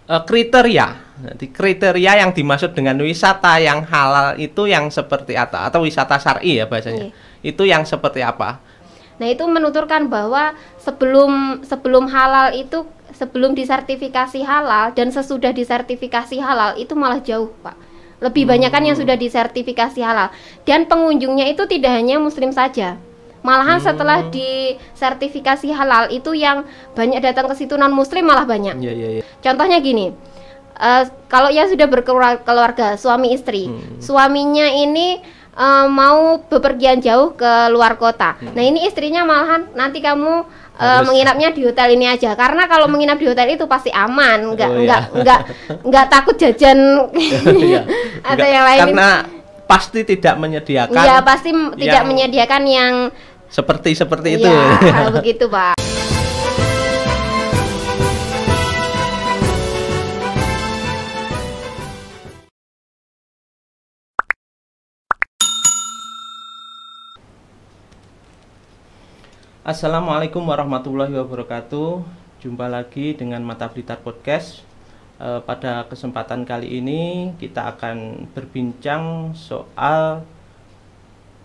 kriteria. Jadi kriteria yang dimaksud dengan wisata yang halal itu yang seperti apa? Atau wisata syar'i ya bahasanya. Itu yang seperti apa? Nah, itu menuturkan bahwa sebelum halal itu, sebelum disertifikasi halal dan sesudah disertifikasi halal itu malah jauh, Pak. Lebih banyak kan yang sudah disertifikasi halal. Dan pengunjungnya itu tidak hanya muslim saja. Malahan setelah disertifikasi halal itu yang banyak datang ke situ non muslim malah banyak. Contohnya gini, kalau yang sudah berkeluarga, suami istri, suaminya ini mau bepergian jauh ke luar kota. Nah, ini istrinya malahan nanti kamu menginapnya di hotel ini aja, karena kalau menginap di hotel itu pasti aman, nggak takut jajan atau yang lain. Karena pasti tidak menyediakan. Iya, pasti tidak menyediakan yang seperti itu. Ya, begitu, Pak. Assalamualaikum warahmatullahi wabarakatuh. Jumpa lagi dengan Mata Blitar Podcast. Pada kesempatan kali ini kita akan berbincang soal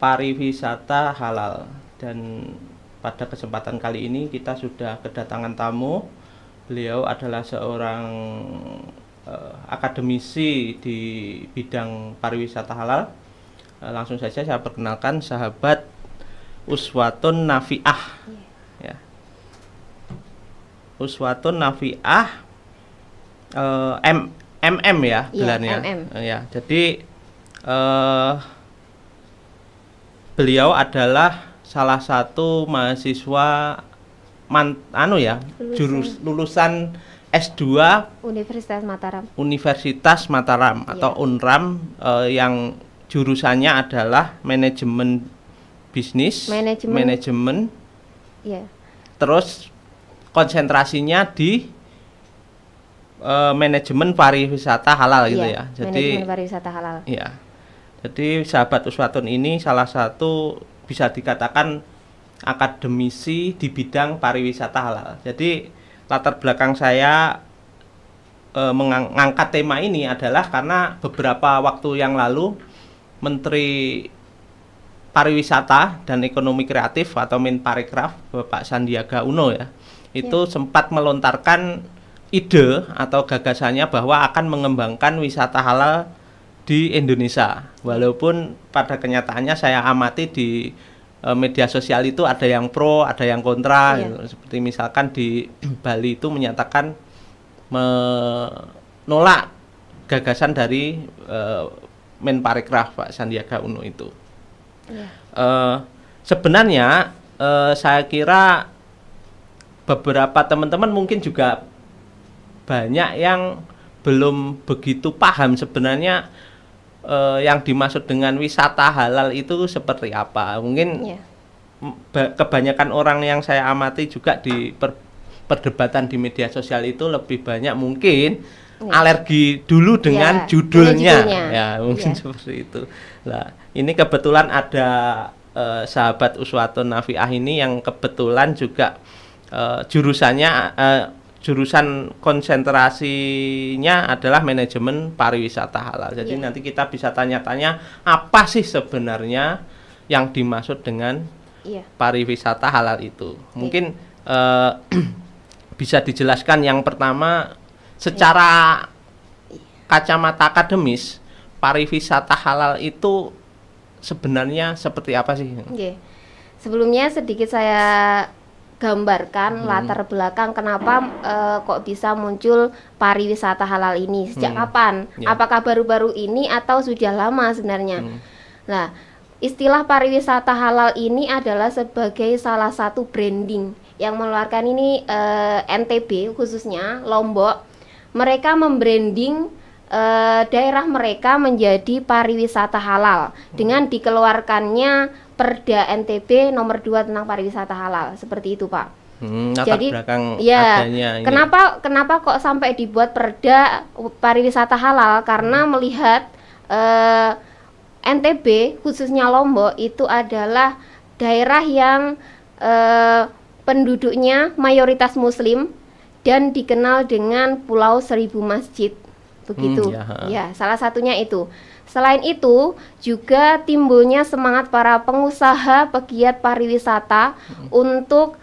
pariwisata halal. Dan pada kesempatan kali ini kita sudah kedatangan tamu. Beliau adalah seorang akademisi di bidang pariwisata halal. Langsung saja saya perkenalkan, sahabat Uswatun Nafi'ah. Ya. Uswatun Nafi'ah MM ya gelarnya. Ya, jadi beliau adalah salah satu mahasiswa lulusan S2 Universitas Mataram atau UNRAM, yang jurusannya adalah manajemen bisnis, manajemen. Terus konsentrasinya di manajemen pariwisata halal gitu ya. Jadi manajemen pariwisata halal. Iya. Jadi sahabat Uswatun ini salah satu bisa dikatakan akademisi di bidang pariwisata halal. Jadi latar belakang saya mengangkat tema ini adalah karena beberapa waktu yang lalu Menteri Pariwisata dan Ekonomi Kreatif atau Menparekraf Bapak Sandiaga Uno itu sempat melontarkan ide atau gagasannya bahwa akan mengembangkan wisata halal di Indonesia. Walaupun pada kenyataannya saya amati di media sosial itu ada yang pro, ada yang kontra. Seperti misalkan di Bali itu menyatakan menolak gagasan dari Menparekraf Pak Sandiaga Uno itu. Sebenarnya saya kira beberapa teman-teman mungkin juga banyak yang belum begitu paham sebenarnya yang dimaksud dengan wisata halal itu seperti apa. Mungkin kebanyakan orang yang saya amati juga di perdebatan di media sosial itu lebih banyak mungkin alergi dulu dengan judulnya. Ya, mungkin seperti itu. Nah, ini kebetulan ada sahabat Uswatun Nafi'ah ini yang kebetulan juga jurusan konsentrasinya adalah manajemen pariwisata halal. Jadi nanti kita bisa tanya-tanya apa sih sebenarnya yang dimaksud dengan pariwisata halal itu. Mungkin bisa dijelaskan yang pertama secara kacamata akademis, pariwisata halal itu sebenarnya seperti apa sih? Sebelumnya sedikit saya gambarkan latar belakang kenapa kok bisa muncul pariwisata halal ini, sejak kapan? Apakah baru-baru ini atau sudah lama sebenarnya? Nah, istilah pariwisata halal ini adalah sebagai salah satu branding yang mengeluarkan ini NTB khususnya Lombok. Mereka membranding daerah mereka menjadi pariwisata halal dengan dikeluarkannya Perda NTB nomor 2 tentang pariwisata halal, seperti itu, Pak. Jadi adanya ini. Kenapa kok sampai dibuat Perda pariwisata halal? Karena melihat NTB khususnya Lombok itu adalah daerah yang penduduknya mayoritas muslim dan dikenal dengan Pulau Seribu Masjid. Begitu. Ya, salah satunya itu. Selain itu, juga timbulnya semangat para pengusaha pegiat pariwisata untuk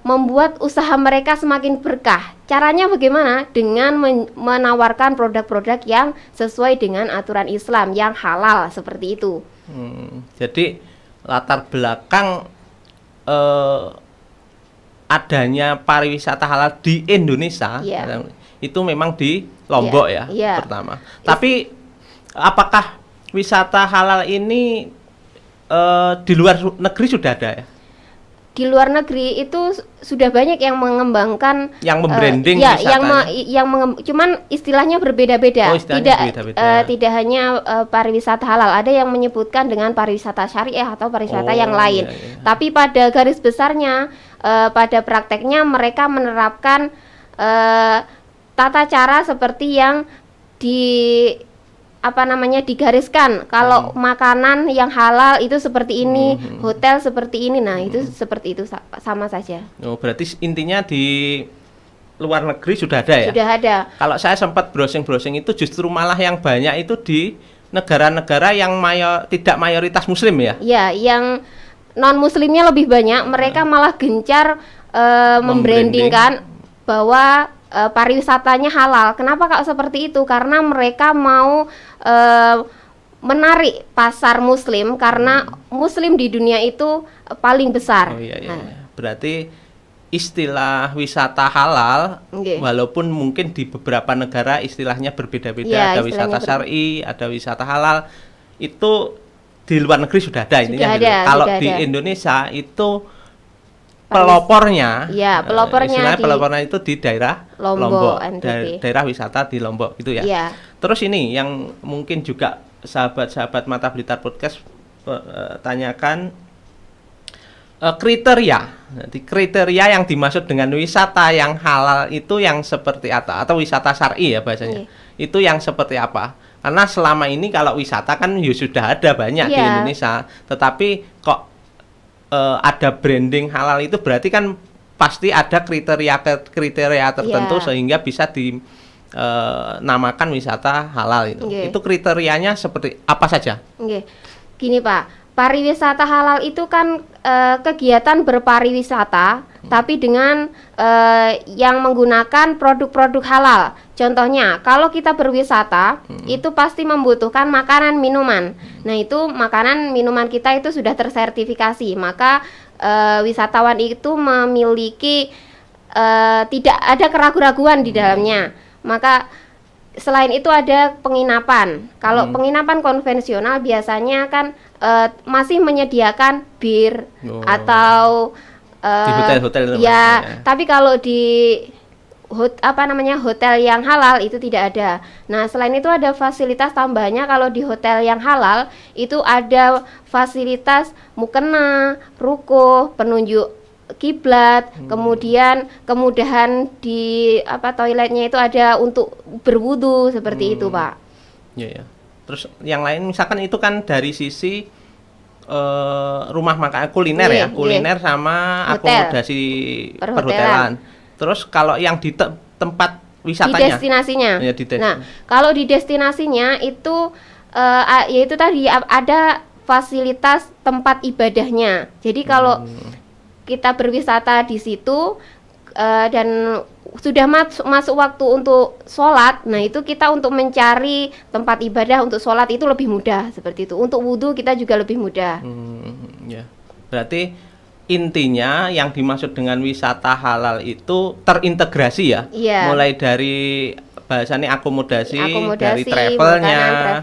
membuat usaha mereka semakin berkah. Caranya bagaimana? Dengan menawarkan produk-produk yang sesuai dengan aturan Islam, yang halal, seperti itu. Jadi latar belakang adanya pariwisata halal di Indonesia itu memang di Lombok pertama. Tapi apakah wisata halal ini di luar negeri sudah ada ya? Di luar negeri itu sudah banyak yang mengembangkan, yang membranding cuman istilahnya berbeda-beda. Tidak hanya pariwisata halal, ada yang menyebutkan dengan pariwisata syariah atau pariwisata yang lain. Tapi pada garis besarnya, pada prakteknya mereka menerapkan tata cara seperti yang digariskan. Kalau makanan yang halal itu seperti ini, hotel seperti ini. Nah, itu seperti itu sama saja. Berarti intinya di luar negeri sudah ada ya? Sudah ada. Kalau saya sempat browsing-browsing itu justru malah yang banyak itu di negara-negara yang tidak mayoritas muslim ya? Ya, yang non muslimnya lebih banyak. Mereka malah gencar membrandingkan bahwa pariwisatanya halal. Kenapa kok seperti itu? Karena mereka mau menarik pasar muslim, karena muslim di dunia itu paling besar. Berarti istilah wisata halal, walaupun mungkin di beberapa negara istilahnya berbeda-beda, ada wisata syar'i, ada wisata halal, itu di luar negeri sudah ada intinya. Kalau di Indonesia itu pelopornya, pelopornya itu di daerah Lombok, daerah wisata di Lombok gitu ya. Terus ini yang mungkin juga sahabat-sahabat Mata Blitar Podcast tanyakan, kriteria. Nanti kriteria yang dimaksud dengan wisata yang halal itu yang seperti apa, atau wisata syar'i ya bahasanya. Itu yang seperti apa? Karena selama ini kalau wisata kan sudah ada banyak di Indonesia, tetapi kok ada branding halal itu berarti kan pasti ada kriteria tertentu sehingga bisa dinamakan wisata halal itu. Itu kriterianya seperti apa saja? Gini Pak, pariwisata halal itu kan kegiatan berpariwisata, tapi dengan yang menggunakan produk-produk halal. Contohnya, kalau kita berwisata, itu pasti membutuhkan makanan, minuman. Nah, itu makanan, minuman kita itu sudah tersertifikasi. Maka wisatawan itu memiliki tidak ada keraguan-raguan di dalamnya. Maka selain itu ada penginapan. Kalau penginapan konvensional biasanya kan masih menyediakan bir atau di hotel-hotel tapi kalau di hotel yang halal itu tidak ada. Nah, selain itu ada fasilitas tambahnya. Kalau di hotel yang halal itu ada fasilitas mukena, ruko, penunjuk kiblat, kemudian kemudahan di toiletnya itu ada untuk berwudu seperti itu, Pak. Terus yang lain misalkan itu kan dari sisi rumah makan kuliner kuliner sama akomodasi perhotelan. Terus kalau yang di tempat wisatanya, di destinasinya. Nah, kalau di destinasinya itu yaitu tadi ada fasilitas tempat ibadahnya. Jadi kalau kita berwisata di situ dan sudah masuk waktu untuk sholat, nah itu kita untuk mencari tempat ibadah untuk sholat itu lebih mudah seperti itu. Untuk wudhu kita juga lebih mudah. Berarti intinya yang dimaksud dengan wisata halal itu terintegrasi ya, mulai dari bahasanya akomodasi dari travelnya,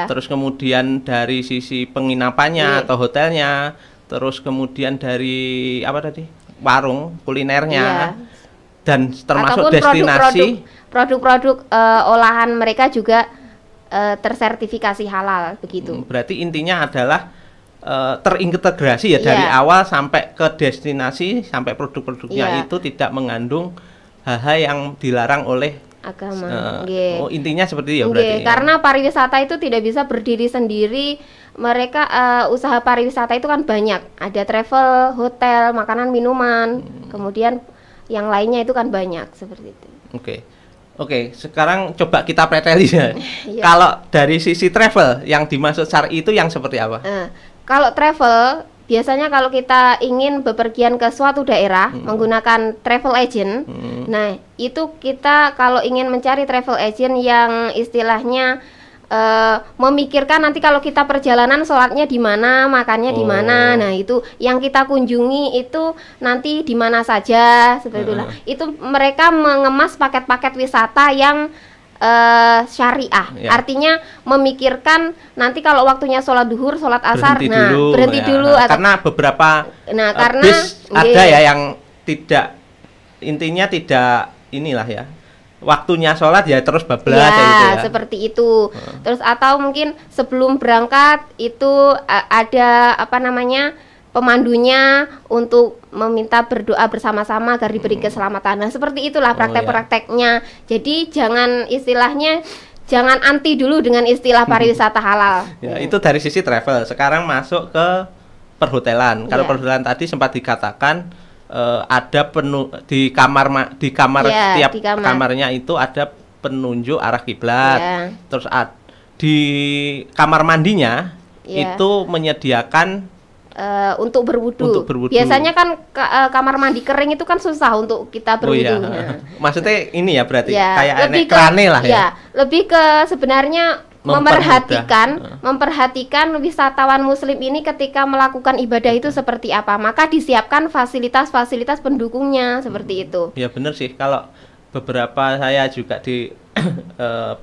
terus kemudian dari sisi penginapannya atau hotelnya, terus kemudian dari warung kulinernya, dan termasuk ataupun destinasi produk-produk olahan mereka juga tersertifikasi halal begitu. Berarti intinya adalah terintegrasi ya dari awal sampai ke destinasi, sampai produk-produknya itu tidak mengandung hal-hal yang dilarang oleh agama. Intinya seperti itu ya berarti. Karena pariwisata itu tidak bisa berdiri sendiri. Mereka usaha pariwisata itu kan banyak. Ada travel, hotel, makanan, minuman. Kemudian yang lainnya itu kan banyak seperti itu. Oke, sekarang coba kita preteli ya. Iya. Kalau dari sisi travel yang dimaksud syar'i itu yang seperti apa? Kalau travel biasanya kalau kita ingin bepergian ke suatu daerah menggunakan travel agent, nah itu kita kalau ingin mencari travel agent yang istilahnya memikirkan nanti kalau kita perjalanan sholatnya di mana, makannya di mana. Nah, itu yang kita kunjungi itu nanti di mana saja seperti itulah. Itu mereka mengemas paket-paket wisata yang syariah. Artinya memikirkan nanti kalau waktunya sholat duhur, sholat asar, berhenti dulu. Karena beberapa bis ada ya yang tidak, intinya tidak inilah ya, waktunya sholat ya terus bablas ya, gitu ya. Seperti itu. Terus atau mungkin sebelum berangkat itu ada pemandunya untuk meminta berdoa bersama-sama agar diberi keselamatan. Nah, seperti itulah praktek-prakteknya. Jadi jangan istilahnya jangan anti dulu dengan istilah pariwisata halal. Ya, itu dari sisi travel. Sekarang masuk ke perhotelan. Kalau perhotelan tadi sempat dikatakan ada di setiap kamarnya itu ada penunjuk arah kiblat. Terus di kamar mandinya itu menyediakan untuk berwudu. Biasanya kan kamar mandi kering itu kan susah untuk kita berwudu. Maksudnya ini ya berarti kayak krane lah ya. Lebih ke sebenarnya memperhatikan wisatawan muslim ini ketika melakukan ibadah itu seperti apa, maka disiapkan fasilitas-fasilitas pendukungnya seperti itu. Ya benar sih, kalau beberapa saya juga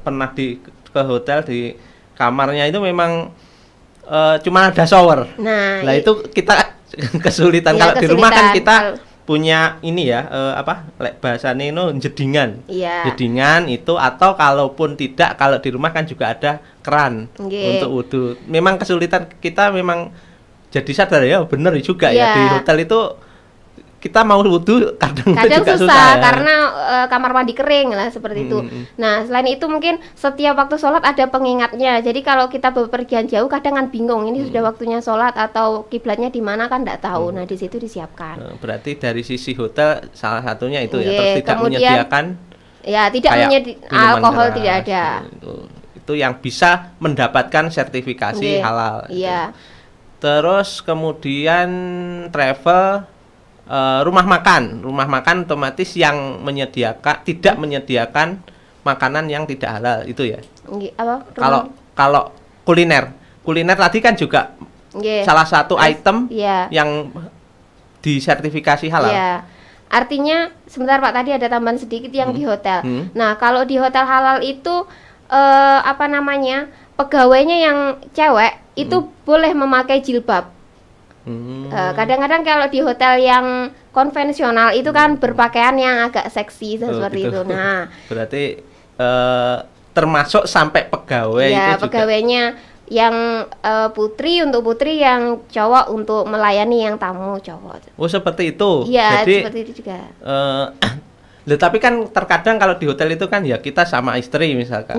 pernah ke hotel, di kamarnya itu memang cuma ada shower. Nah itu kita kesulitan. Kalau di rumah kan kita punya ini ya, bahasanya itu jedingan. Jedingan itu, atau kalaupun tidak, kalau di rumah kan juga ada keran untuk wudhu. Memang kesulitan kita memang jadi sadar ya, bener juga ya, di hotel itu kita mau wudhu kadang juga susah ya. Karena kamar mandi kering lah seperti itu. Nah, selain itu mungkin setiap waktu sholat ada pengingatnya. Jadi kalau kita bepergian jauh kadang kan bingung ini sudah waktunya sholat atau kiblatnya di mana kan tidak tahu. Nah, di situ disiapkan. Berarti dari sisi hotel salah satunya itu ya, terus tidak menyediakan alkohol keras, tidak ada. Itu yang bisa mendapatkan sertifikasi halal. Terus kemudian travel, rumah makan otomatis yang tidak menyediakan makanan yang tidak halal itu ya. Kalau kuliner tadi kan juga salah satu item yang disertifikasi halal. Artinya sebentar Pak, tadi ada tambahan sedikit yang di hotel. Nah, kalau di hotel halal itu pegawainya yang cewek itu boleh memakai jilbab. Kadang-kadang kalau di hotel yang konvensional itu kan berpakaian yang agak seksi seperti itu. Nah, berarti termasuk sampai pegawai itu juga. Pegawainya yang putri untuk putri, yang cowok untuk melayani yang tamu cowok. Oh, seperti itu. Iya, seperti itu juga. Tapi kan terkadang kalau di hotel itu kan ya kita sama istri misalkan.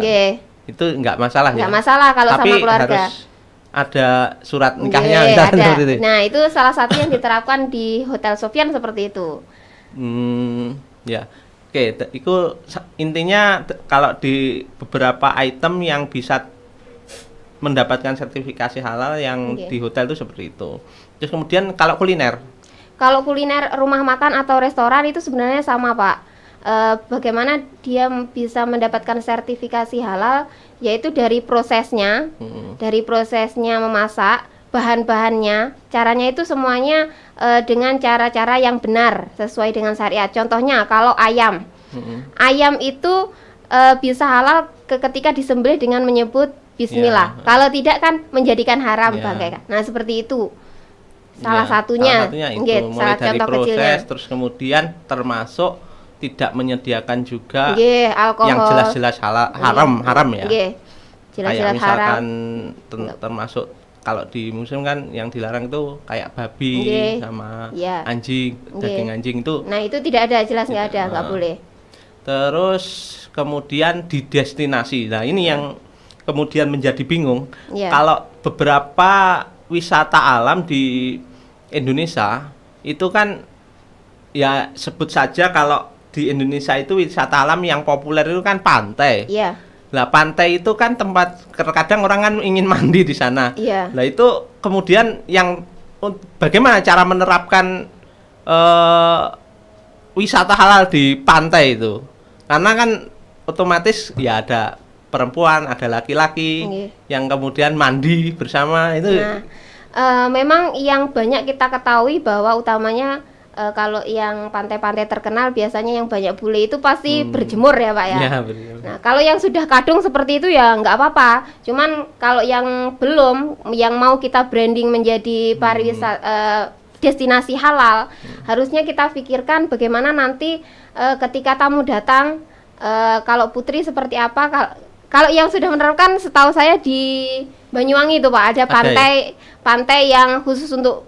Itu nggak masalah ya. Nggak masalah kalau sama keluarga. Harus ada surat nikahnya ada. Nah, itu salah satu yang diterapkan di Hotel Sofyan seperti itu. Itu intinya kalau di beberapa item yang bisa mendapatkan sertifikasi halal yang di hotel itu seperti itu. Terus kemudian kalau kuliner rumah makan atau restoran itu sebenarnya sama Pak. Bagaimana dia bisa mendapatkan sertifikasi halal, yaitu dari prosesnya, memasak, bahan-bahannya, caranya itu semuanya dengan cara-cara yang benar sesuai dengan syariat. Contohnya kalau ayam itu bisa halal ketika disembelih dengan menyebut bismillah. Kalau tidak kan menjadikan haram bagaikan. Nah, seperti itu. Salah satunya itu, mulai dari proses kecilnya. Terus kemudian termasuk tidak menyediakan juga alkohol yang jelas-jelas haram ya. Jelas-jelas kayak misalkan termasuk kalau di musim kan yang dilarang itu kayak babi sama anjing, daging anjing itu. Nah, itu tidak ada, jelas nggak ada, nggak boleh. Terus kemudian di destinasi. Nah, ini yang kemudian menjadi bingung. Kalau beberapa wisata alam di Indonesia itu kan ya sebut saja kalau di Indonesia itu wisata alam yang populer itu kan pantai. Iya. Lah pantai itu kan tempat terkadang orang kan ingin mandi di sana. Iya. Lah itu kemudian yang bagaimana cara menerapkan wisata halal di pantai itu? Karena kan otomatis ya ada perempuan, ada laki-laki yang kemudian mandi bersama itu. Nah, memang yang banyak kita ketahui bahwa utamanya kalau yang pantai-pantai terkenal biasanya yang banyak bule itu pasti berjemur ya Pak ya. Ya nah kalau yang sudah kadung seperti itu ya nggak apa-apa. Cuman kalau yang belum, yang mau kita branding menjadi pariwisata destinasi halal, harusnya kita pikirkan bagaimana nanti ketika tamu datang, kalau Putri seperti apa. Kalau yang sudah menerapkan, setahu saya di Banyuwangi itu Pak ada pantai pantai yang khusus untuk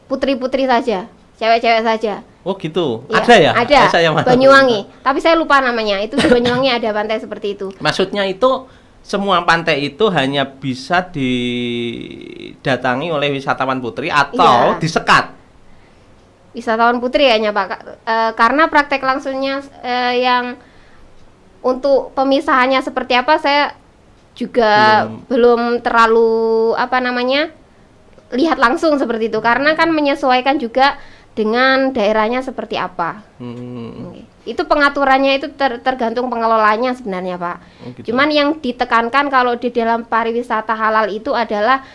putri-putri saja. Cewek-cewek saja. Oh gitu. Ya, ada ya? Ada. Banyuwangi. Tapi saya lupa namanya. Itu di Banyuwangi ada pantai seperti itu. Maksudnya itu semua pantai itu hanya bisa didatangi oleh wisatawan putri atau disekat? Wisatawan putri hanya Pak. Karena praktek langsungnya yang untuk pemisahannya seperti apa saya juga belum terlalu lihat langsung seperti itu. Karena kan menyesuaikan juga dengan daerahnya seperti apa. Itu pengaturannya itu tergantung pengelolanya sebenarnya Pak. Gitu. Cuman yang ditekankan kalau di dalam pariwisata halal itu adalah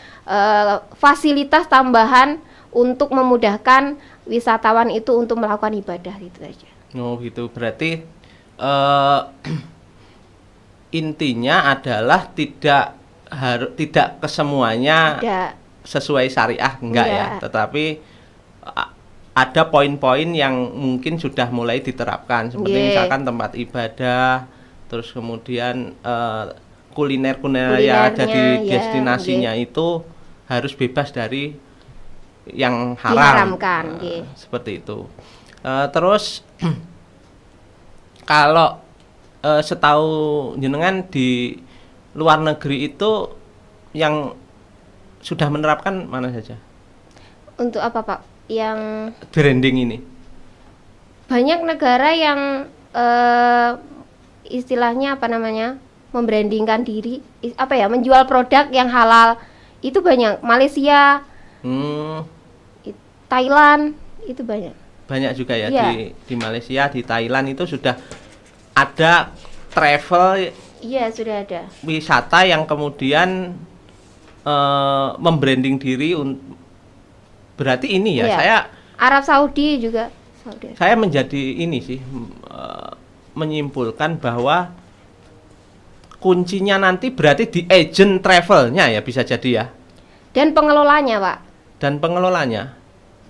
fasilitas tambahan untuk memudahkan wisatawan itu untuk melakukan ibadah gitu aja. Oh gitu, berarti intinya adalah tidak kesemuanya sesuai syariah enggak ya, tetapi ada poin-poin yang mungkin sudah mulai diterapkan seperti misalkan tempat ibadah, terus kemudian kuliner yang ada di destinasinya itu harus bebas dari yang haram. Diharamkan, seperti itu. Terus kalau setahu jenengan di luar negeri itu yang sudah menerapkan mana saja? Untuk apa Pak? Yang branding ini banyak negara yang istilahnya membrandingkan diri, menjual produk yang halal itu banyak. Malaysia, Thailand itu banyak juga ya. Di Malaysia, di Thailand itu sudah ada travel, sudah ada wisata yang kemudian membranding diri. Berarti ini ya, saya Arab Saudi juga. Saya menjadi ini sih menyimpulkan bahwa kuncinya nanti berarti di agent travelnya ya, bisa jadi ya. Dan pengelolanya Pak. Dan pengelolanya.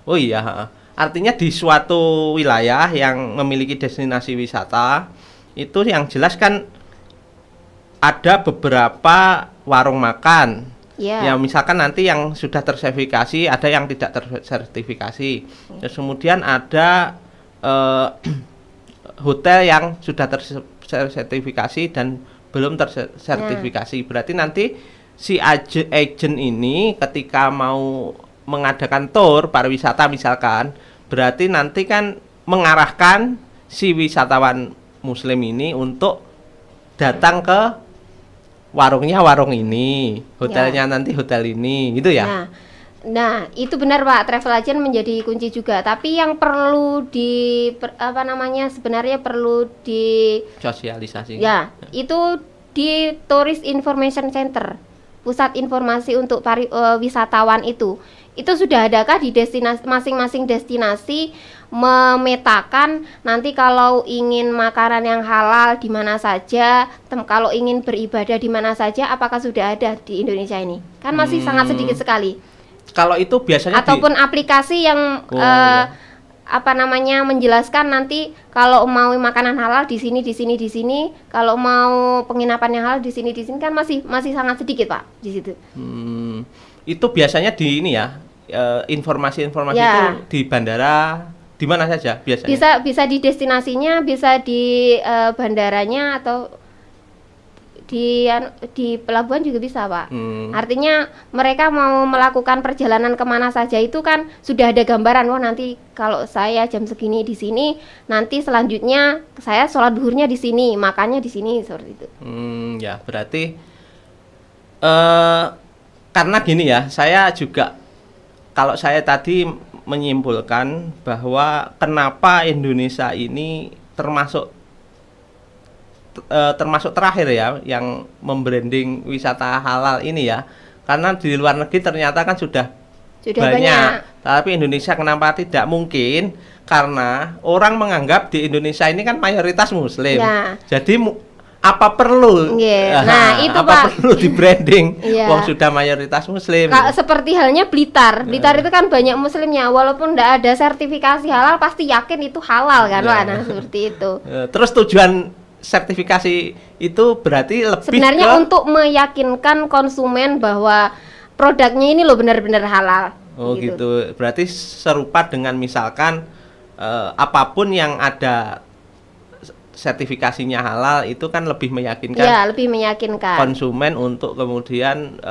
Oh iya, artinya di suatu wilayah yang memiliki destinasi wisata itu yang jelas kan ada beberapa warung makan. Ya misalkan nanti yang sudah tersertifikasi, ada yang tidak tersertifikasi. Terus kemudian ada hotel yang sudah tersertifikasi dan belum tersertifikasi. Berarti nanti si agent ini ketika mau mengadakan tour pariwisata misalkan, berarti nanti kan mengarahkan si wisatawan muslim ini untuk datang ke warungnya warung ini, hotelnya nanti hotel ini, gitu ya. Nah, itu benar Pak, travel agent menjadi kunci juga. Tapi yang perlu sebenarnya perlu di sosialisasi. Ya, itu di Tourist Information Center, pusat informasi untuk wisatawan itu sudah adakah di masing-masing destinasi memetakan nanti kalau ingin makanan yang halal di mana saja, kalau ingin beribadah di mana saja, apakah sudah ada di Indonesia ini? Kan masih sangat sedikit sekali. Kalau itu biasanya ataupun aplikasi yang menjelaskan nanti kalau mau makanan halal di sini, kalau mau penginapan yang halal di sini kan masih sangat sedikit Pak di situ. Itu biasanya di ini ya, informasi-informasi itu di bandara, di mana saja biasanya? Bisa di destinasinya, bisa di bandaranya, atau di pelabuhan juga bisa, Pak. Artinya mereka mau melakukan perjalanan kemana saja itu kan sudah ada gambaran. Wah, nanti kalau saya jam segini di sini, nanti selanjutnya saya sholat duhurnya di sini, makannya di sini, seperti itu. Ya berarti karena gini ya, saya juga kalau saya tadi menyimpulkan bahwa kenapa Indonesia ini termasuk terakhir ya yang membranding wisata halal ini ya, karena di luar negeri ternyata kan sudah banyak. Tapi Indonesia kenapa tidak mungkin? Karena orang menganggap di Indonesia ini kan mayoritas Muslim ya. Jadi apa perlu itu apa Pak, perlu di branding wong sudah mayoritas Muslim? Seperti halnya Blitar itu kan banyak Muslimnya, walaupun tidak ada sertifikasi halal pasti yakin itu halal kan Pak. Nah seperti itu. Terus tujuan sertifikasi itu berarti lebih sebenarnya untuk meyakinkan konsumen bahwa produknya ini loh benar-benar halal. Gitu. Berarti serupa dengan misalkan apapun yang ada sertifikasinya halal itu kan lebih meyakinkan. Ya, lebih meyakinkan konsumen untuk kemudian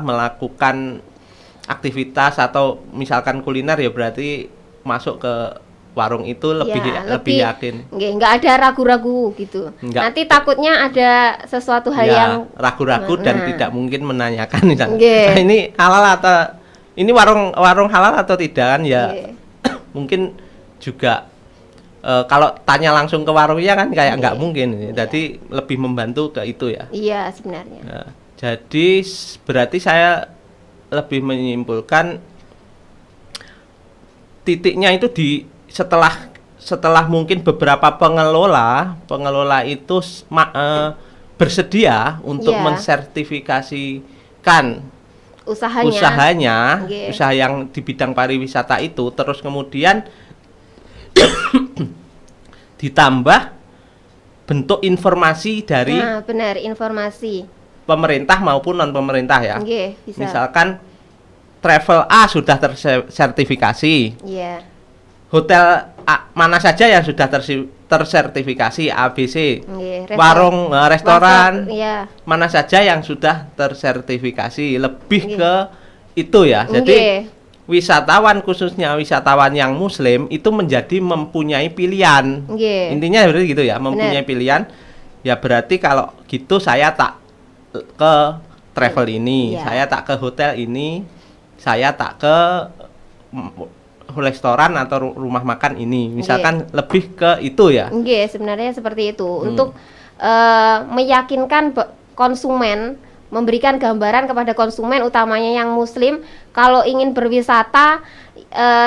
melakukan aktivitas atau misalkan kuliner ya berarti masuk ke warung itu lebih yakin. Nggak ada ragu-ragu gitu. Nanti takutnya ada sesuatu hal yang ragu-ragu dan tidak mungkin menanyakan misalnya. Nah, ini halal atau ini warung halal atau tidak kan ya. Mungkin juga kalau tanya langsung ke warungnya kan kayak nggak mungkin. Jadi lebih membantu ke itu ya. Iya sebenarnya. Nah, jadi berarti saya lebih menyimpulkan titiknya itu di setelah mungkin beberapa pengelola itu bersedia untuk mensertifikasikan usahanya usaha yang di bidang pariwisata itu, terus kemudian ditambah bentuk informasi dari informasi pemerintah maupun non pemerintah ya. Bisa. Misalkan travel A sudah tersertifikasi. Hotel mana saja yang sudah tersertifikasi ABC. Warung restoran mana saja yang sudah tersertifikasi, lebih ke itu ya. Jadi wisatawan, khususnya wisatawan yang Muslim itu menjadi mempunyai pilihan. Intinya berarti gitu ya, mempunyai pilihan. Ya berarti kalau gitu saya tak ke travel ini, saya tak ke hotel ini, saya tak ke restoran atau rumah makan ini, misalkan lebih ke itu ya. Sebenarnya seperti itu untuk meyakinkan konsumen, memberikan gambaran kepada konsumen utamanya yang Muslim kalau ingin berwisata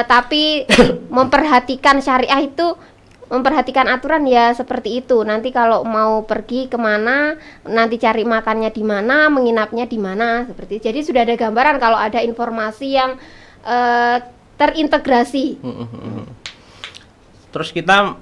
tapi memperhatikan syariah itu, memperhatikan aturan ya seperti itu. Nanti kalau mau pergi kemana, nanti cari makannya di mana, menginapnya di mana, seperti itu. Jadi sudah ada gambaran kalau ada informasi yang terintegrasi. Terus kita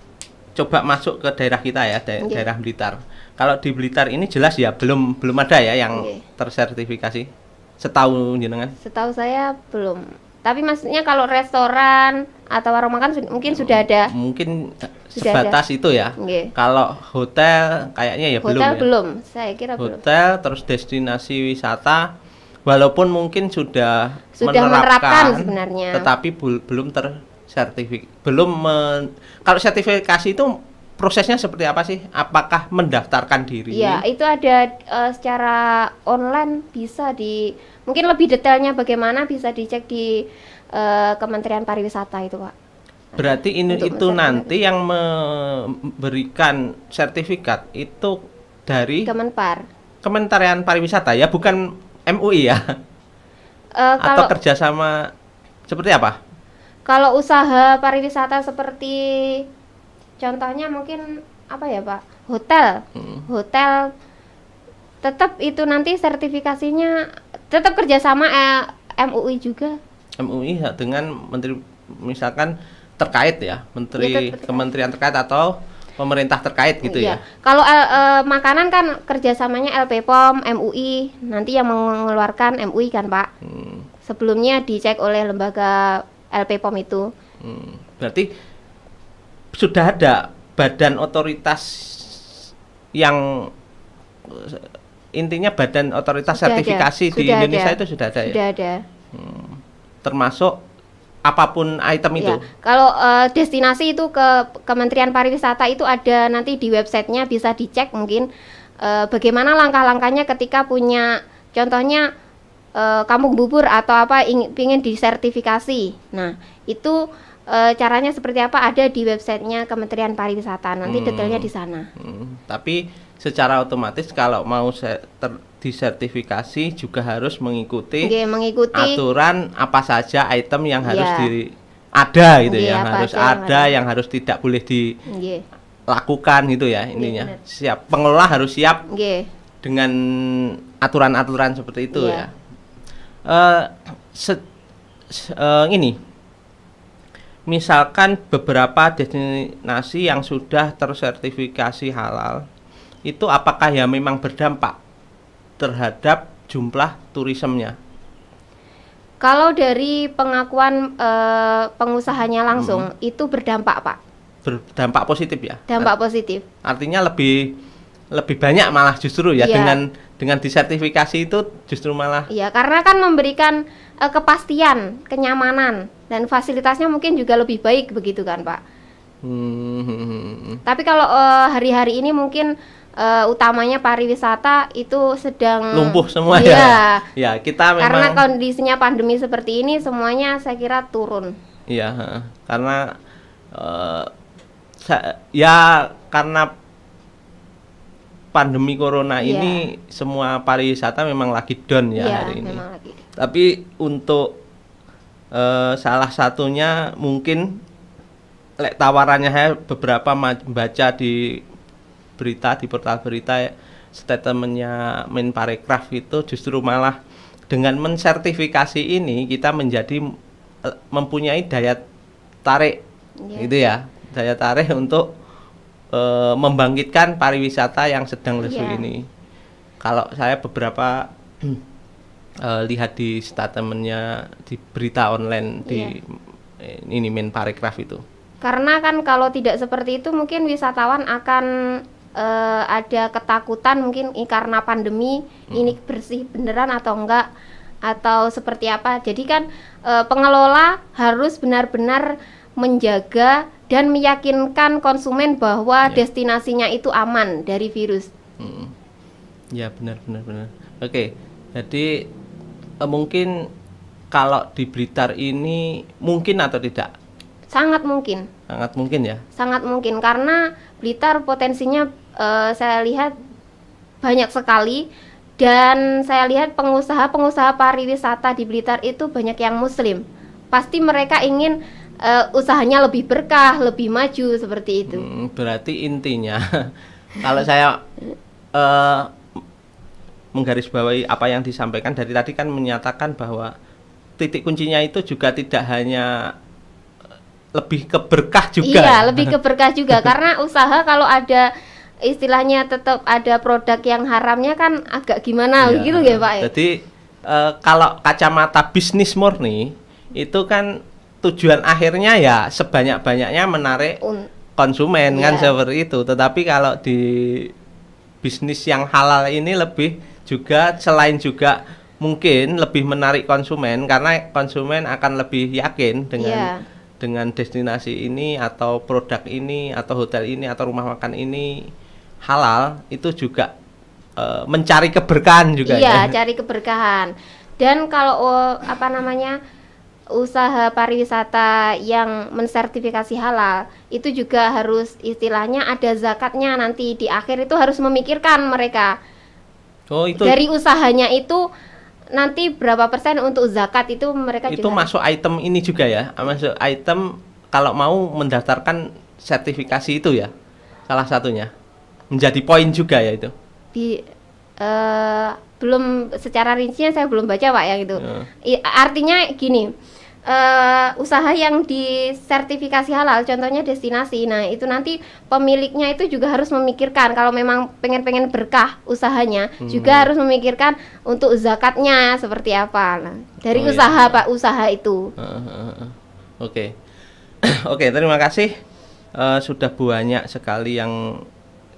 coba masuk ke daerah kita ya, daerah Blitar. Kalau di Blitar ini jelas ya belum ada ya yang tersertifikasi. Setahu jenengan? Setahu saya belum. Tapi maksudnya kalau restoran atau warung makan mungkin sudah ada. Mungkin sebatas itu ya. Kalau hotel kayaknya ya belum. Hotel belum, saya kira belum. Hotel terus destinasi wisata walaupun mungkin sudah menerapkan sebenarnya, tetapi belum tersertifikasi. Kalau sertifikasi itu prosesnya seperti apa sih? Apakah mendaftarkan diri? Ya, itu ada secara online, bisa mungkin lebih detailnya bagaimana bisa dicek di Kementerian Pariwisata itu, Pak. Berarti itu nanti yang memberikan sertifikat itu dari Kementerian Pariwisata ya, bukan MUI ya? Atau kerjasama seperti apa? Kalau usaha pariwisata seperti contohnya mungkin apa ya Pak? Hotel tetap itu nanti sertifikasinya tetap kerjasama MUI juga. MUI ya, dengan menteri misalkan terkait ya, kementerian terkait atau pemerintah terkait gitu ya. Kalau makanan kan kerjasamanya LPPOM, MUI, nanti yang mengeluarkan MUI kan Pak. Sebelumnya dicek oleh lembaga LPPOM itu. Berarti sudah ada badan otoritas yang intinya badan otoritas Sudah sertifikasi ada. di Sudah Indonesia ada. itu sudah ada ya. Sudah ada. Termasuk apapun item itu. Ya, kalau destinasi itu ke Kementerian Pariwisata itu ada nanti di websitenya, bisa dicek mungkin bagaimana langkah-langkahnya ketika punya contohnya kampung bubur atau apa ingin disertifikasi. Nah itu caranya seperti apa ada di websitenya Kementerian Pariwisata, nanti detailnya di sana. Tapi secara otomatis kalau mau disertifikasi juga harus mengikuti aturan apa saja item yang harus ada gitu ya, harus ada yang harus tidak boleh dilakukan gitu ya intinya. Siap, pengelola harus siap dengan aturan-aturan seperti itu ya. Ini misalkan beberapa destinasi yang sudah tersertifikasi halal itu apakah ya memang berdampak terhadap jumlah turismenya? Kalau dari pengakuan pengusahanya langsung itu berdampak, Pak. Berdampak positif ya? Dampak positif. Artinya lebih banyak malah justru ya, dengan disertifikasi itu justru malah. Iya, karena kan memberikan kepastian, kenyamanan dan fasilitasnya mungkin juga lebih baik begitu kan, Pak. Tapi kalau hari-hari ini mungkin utamanya pariwisata itu sedang lumpuh semua ya. Ya, kita memang karena kondisinya pandemi seperti ini semuanya saya kira turun. Iya, karena ya karena pandemi corona ini semua pariwisata memang lagi down ya hari ini. Tapi untuk salah satunya mungkin tawarannya saya beberapa baca di berita, di portal berita statementnya Menparekraf itu justru malah dengan mensertifikasi ini kita menjadi mempunyai daya tarik gitu ya, daya tarik untuk membangkitkan pariwisata yang sedang lesu ini. Kalau saya beberapa lihat di statementnya di berita online di ini Menparekraf itu. Karena kan kalau tidak seperti itu mungkin wisatawan akan ada ketakutan mungkin karena pandemi ini bersih beneran atau enggak atau seperti apa. Jadi kan pengelola harus benar-benar menjaga dan meyakinkan konsumen bahwa destinasinya itu aman dari virus. Ya benar. Oke, jadi mungkin kalau di Blitar ini mungkin atau tidak? Sangat mungkin. Sangat mungkin ya? Sangat mungkin karena Blitar potensinya saya lihat banyak sekali, dan saya lihat pengusaha pariwisata di Blitar itu banyak yang muslim. Pasti mereka ingin usahanya lebih berkah, lebih maju seperti itu. Berarti intinya kalau saya menggarisbawahi apa yang disampaikan dari tadi kan menyatakan bahwa titik kuncinya itu juga tidak hanya lebih ke berkah juga. Iya, lebih ke berkah juga karena usaha kalau ada istilahnya tetap ada produk yang haramnya kan agak gimana gitu ya Pak. Jadi kalau kacamata bisnis murni itu kan tujuan akhirnya ya sebanyak-banyaknya menarik konsumen kan seperti itu. Tetapi kalau di bisnis yang halal ini lebih juga selain juga mungkin lebih menarik konsumen karena konsumen akan lebih yakin dengan destinasi ini atau produk ini atau hotel ini atau rumah makan ini halal, itu juga mencari keberkahan juga cari keberkahan. Dan kalau usaha pariwisata yang mensertifikasi halal itu juga harus istilahnya ada zakatnya, nanti di akhir itu harus memikirkan mereka dari usahanya itu nanti berapa persen untuk zakat itu mereka itu juga masuk item ini juga ya, masuk item kalau mau mendaftarkan sertifikasi itu ya, salah satunya menjadi poin juga ya itu. Belum secara rincinya saya belum baca Pak yang itu. Artinya gini, usaha yang disertifikasi halal contohnya destinasi, nah itu nanti pemiliknya itu juga harus memikirkan kalau memang pengen berkah usahanya, juga harus memikirkan untuk zakatnya seperti apa. Nah, dari Pak usaha itu. Oke. Oke, terima kasih. Sudah banyak sekali yang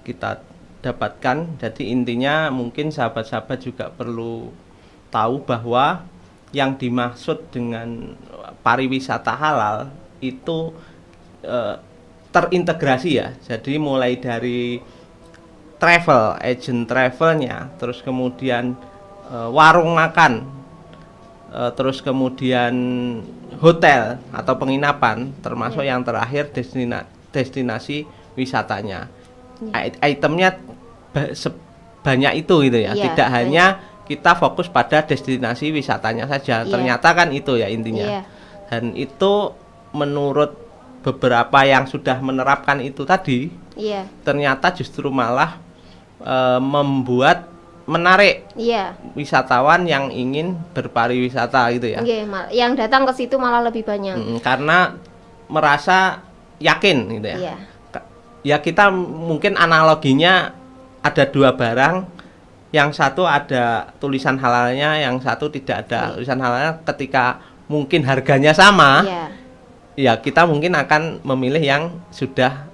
kita dapatkan. Jadi intinya mungkin sahabat-sahabat juga perlu tahu bahwa yang dimaksud dengan pariwisata halal itu terintegrasi ya. Jadi mulai dari travel, agent travelnya, terus kemudian warung makan, terus kemudian hotel atau penginapan, termasuk yang terakhir destinasi wisatanya. Itemnya sebanyak itu gitu ya. Tidak hanya kita fokus pada destinasi wisatanya saja. Ternyata kan itu ya intinya. Dan itu menurut beberapa yang sudah menerapkan itu tadi, ternyata justru malah membuat menarik wisatawan yang ingin berpariwisata gitu ya. Yang datang ke situ malah lebih banyak. Karena merasa yakin gitu ya. Ya kita mungkin analoginya ada dua barang, yang satu ada tulisan halalnya, yang satu tidak ada tulisan halalnya. Ketika mungkin harganya sama, ya kita mungkin akan memilih yang sudah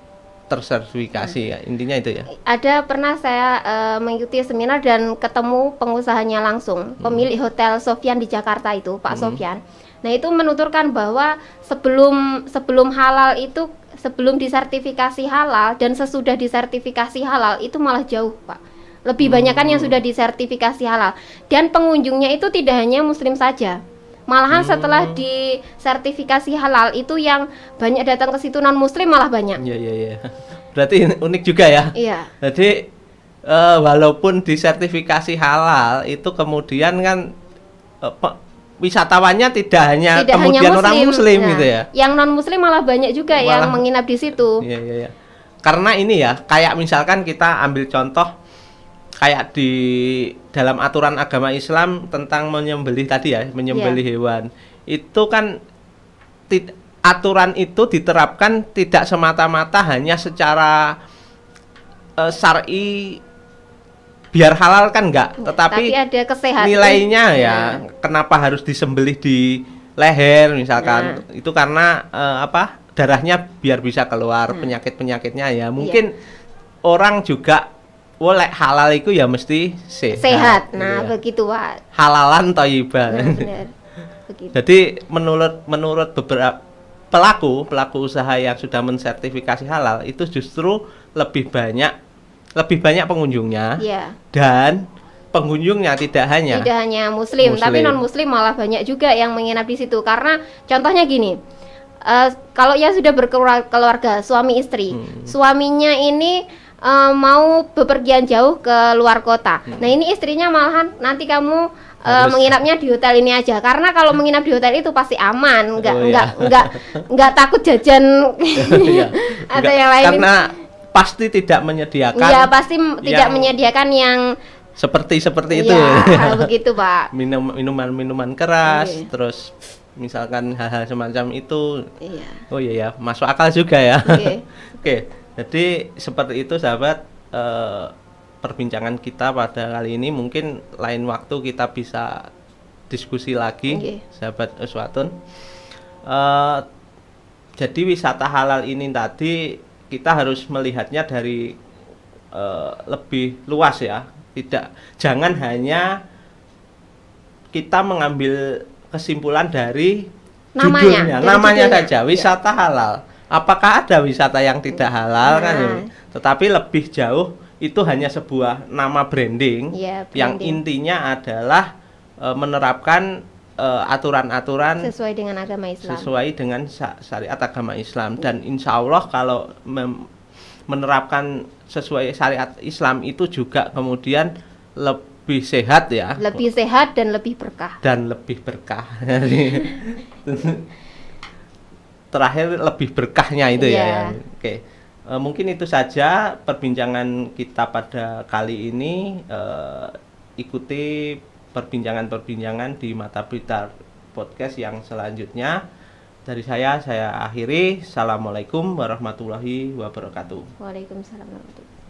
tersertifikasi ya, intinya itu ya. Ada pernah saya mengikuti seminar dan ketemu pengusahanya langsung, pemilik Hotel Sofyan di Jakarta itu, Pak Sofyan. Nah, itu menuturkan bahwa sebelum halal itu, sebelum disertifikasi halal dan sesudah disertifikasi halal itu malah jauh, Pak. Lebih banyak kan yang sudah disertifikasi halal, dan pengunjungnya itu tidak hanya muslim saja. Malahan setelah disertifikasi halal itu yang banyak datang ke situ non muslim malah banyak. Iya. Berarti unik juga ya. Iya. Jadi walaupun disertifikasi halal itu kemudian kan wisatawannya tidak hanya orang muslim gitu ya. Yang non muslim malah banyak juga yang menginap di situ. Iya. Karena ini ya, kayak misalkan kita ambil contoh kayak di dalam aturan agama Islam tentang menyembelih tadi ya, menyembelih hewan. Itu kan aturan itu diterapkan tidak semata-mata hanya secara syar'i biar halal kan enggak, tetapi ada kesehatan nilainya ya. Kenapa harus disembelih di leher misalkan? Itu karena darahnya biar bisa keluar, penyakit-penyakitnya ya. Mungkin orang juga halal itu ya mesti sehat. Nah, begitu, Pak. Halalan thayyibah. Jadi menurut beberapa pelaku usaha yang sudah mensertifikasi halal itu justru lebih banyak pengunjungnya. Dan pengunjungnya tidak hanya muslim, tapi non muslim malah banyak juga yang menginap di situ. Karena contohnya gini, kalau yang sudah berkeluarga, suami istri, suaminya ini mau bepergian jauh ke luar kota. Nah, ini istrinya malahan nanti kamu menginapnya di hotel ini aja, karena kalau menginap di hotel itu pasti aman, enggak takut jajan atau yang lain. Karena pasti tidak menyediakan. Iya, pasti tidak menyediakan yang seperti itu. Begitu, Pak. Minuman keras, terus misalkan hal-hal semacam itu. Oh iya ya, masuk akal juga ya. Oke. Jadi seperti itu sahabat, perbincangan kita pada kali ini. Mungkin lain waktu kita bisa diskusi lagi, sahabat Uswatun. Jadi wisata halal ini tadi kita harus melihatnya dari lebih luas ya. Jangan hanya kita mengambil kesimpulan dari namanya saja, wisata halal. Apakah ada wisata yang tidak halal kan? Tetapi lebih jauh itu hanya sebuah nama branding, yang intinya adalah menerapkan aturan-aturan sesuai dengan agama Islam, sesuai dengan syariat agama Islam. Dan insya Allah kalau menerapkan sesuai syariat Islam itu juga kemudian lebih sehat ya, lebih sehat dan lebih berkah. Terakhir lebih berkahnya itu ya. Oke. Mungkin itu saja perbincangan kita pada kali ini. Ikuti perbincangan di Mata Blitar Podcast yang selanjutnya. Dari saya akhiri. Assalamualaikum warahmatullahi wabarakatuh. Waalaikumsalam warahmatullahi wabarakatuh.